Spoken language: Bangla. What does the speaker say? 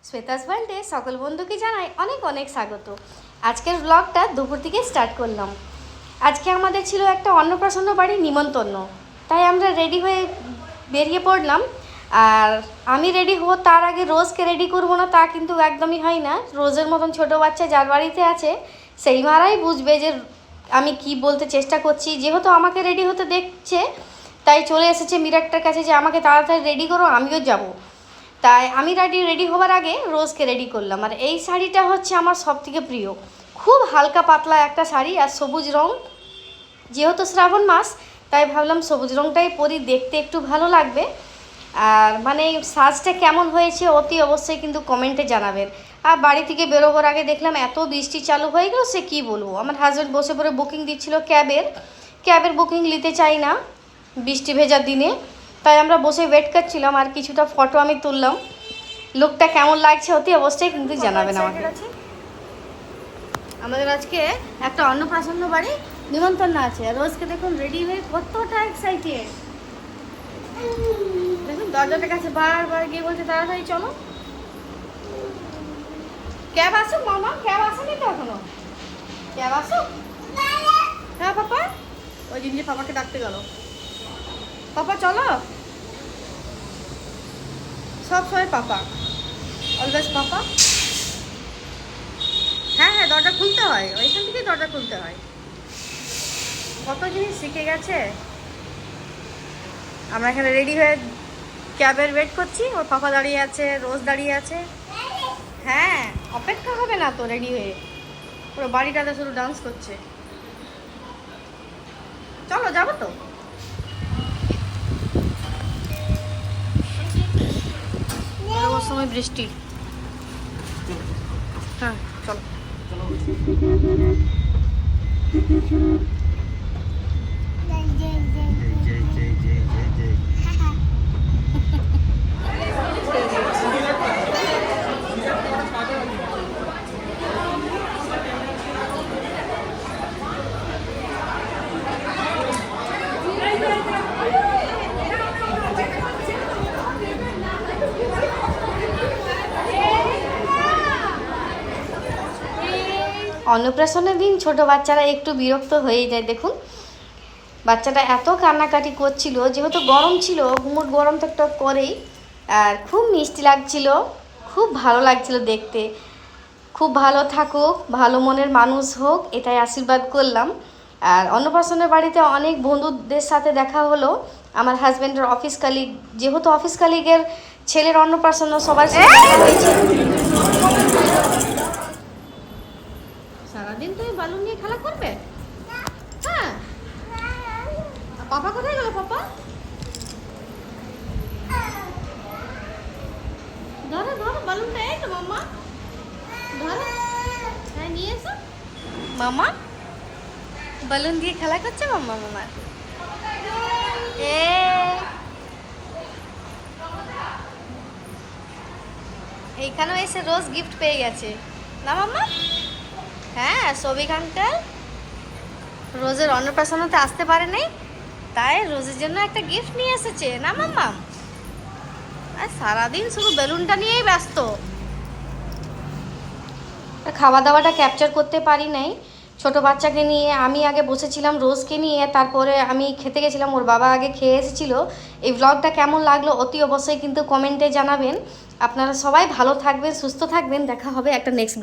শ্বেতাস ওয়ার্ল্ডে সকল বন্ধুকে জানাই অনেক অনেক স্বাগত। আজকের ব্লগটা দুপুর থেকে স্টার্ট করলাম। আজকে আমাদের ছিল একটা অন্নপ্রাশন বাড়ির নিমন্ত্রণ, তাই আমরা রেডি হয়ে বেরিয়ে পড়লাম। আর আমি রেডি হব তার আগে রোজকে রেডি করবো না তা কিন্তু একদমই হয় না। রোজের মতন ছোটো বাচ্চা যার বাড়িতে আছে সেই মারাই বুঝবে যে আমি কি বলতে চেষ্টা করছি। যেহেতু আমাকে রেডি হতে দেখছে তাই চলে এসেছে মিরাটটার কাছে যে আমাকে তাড়াতাড়ি রেডি করো, আমিও যাব। তাই আমি রেডি হওয়ার আগে রোজকে রেডি করলাম। আর এই শাড়িটা হচ্ছে আমার সবথেকে প্রিয়, খুব হালকা পাতলা একটা শাড়ি আর সবুজ রং। যেহেতু শ্রাবণ মাস তাই ভাবলাম সবুজ রংটাই পরি, দেখতে একটু ভালো লাগবে। আর মানে সাজটা কেমন হয়েছে অতি অবশ্যই কিন্তু কমেন্টে জানাবেন। আর বাড়ি থেকে বেরোবার আগে দেখলাম এত বৃষ্টি চালু হয়ে গেল সে কি বলবো। আমার হাজব্যান্ড বসে পড়ে বুকিং দিচ্ছিল ক্যাবের বুকিং নিতে চাই না বৃষ্টি ভেজার দিনে, তাই আমরা বসে ওয়েট করছিলাম। আর কিছুটা ফটো আমি তুললাম। লুকটা কেমন লাগছে অতি অবশ্যই কিন্তু জানাবেন আমাকে। আমাদের আজকে একটা অন্নপ্রাশন বাড়ি নিমন্ত্রণ আছে। রোজকে দেখুন রেডি হয়ে কতটা এক্সাইটেড। দেখুন দরজাটার কাছে বারবার গিয়ে বলছে তাড়াতাড়ি চলো, ক্যাব আসুক মামা, ক্যাব আসেনি তো এখনো, ক্যাব আসুক। হ্যাঁ পাপা, ওই দিন যে পাপাকে ডাকতে গেল। পাপা চলো, সব সময় পাপা, অলওয়েজ পাপা। হ্যাঁ হ্যাঁ, দরজা খুলতে হয়, ওইখান থেকেই দরজা খুলতে হয়। কত জিনিস শিখে গেছে। আমরা এখানে রেডি হয়ে ক্যাবের ওয়েট করছি, ওর পাপা দাঁড়িয়ে আছে, রোজ দাঁড়িয়ে আছে। হ্যাঁ, অপেক্ষা হবে না তো রেডি হয়ে, পুরো বাড়িটাতে শুধু ডান্স করছে। চলো যাবো তো। সময় বৃষ্টি। হ্যাঁ চলো। অন্নপ্রাশনের দিন ছোট বাচ্চারা একটু বিরক্ত হয়ে যায়। দেখুন বাচ্চাটা এত কান্নাকাটি করছিল, যেহেতু গরম ছিল, গুমুট গরম তো একটা করেই। আর খুব মিষ্টি লাগছিল, খুব ভালো লাগছিল দেখতে। খুব ভালো থাকুক, ভালো মনের মানুষ হোক, এটাই আশীর্বাদ করলাম। আর অন্নপ্রাশনের বাড়িতে অনেক বন্ধুদের সাথে দেখা হলো। আমার হাজব্যান্ডের অফিস কালিগ, যেহেতু অফিস কালিগের ছেলের অন্নপ্রাশন, সবার সাথে দেখা হয়েছে। সারাদিন তুমি বালুন নিয়ে খেলা করবে? হ্যাঁ। পাপা কোথায় গেল? পাপা ধরো ধরো বালুনটা, এই তো মাম্মা ধরো। হ্যাঁ নিয়ে এসো। মামা বালুন দিয়ে খেলা করছে মাম্মা। মামা এইখানেও এসে রোজ গিফট পেয়ে গেছে না মাম্মা? হ্যাঁ, সবিক আঙ্কেল রোজের অন্নপ্রাশনতে আসতে পারে নাই, তাই রোজের জন্য একটা গিফট নিয়ে এসেছে না মাম্মা? আর সারাদিন শুধু বেলুনটা নিয়েই ব্যস্ত। খাওয়া দাওয়াটা ক্যাপচার করতে পারি নাই। ছোট বাচ্চাকে নিয়ে আমি আগে বসেছিলাম, রোজকে নিয়ে, তারপরে আমি খেতে গেছিলাম, ওর বাবা আগে খেয়ে এসেছিলো। এই ব্লগটা কেমন লাগলো অতি অবশ্যই কিন্তু কমেন্টে জানাবেন। আপনারা সবাই ভালো থাকবেন, সুস্থ থাকবেন। দেখা হবে একটা নেক্সট ব্লগ।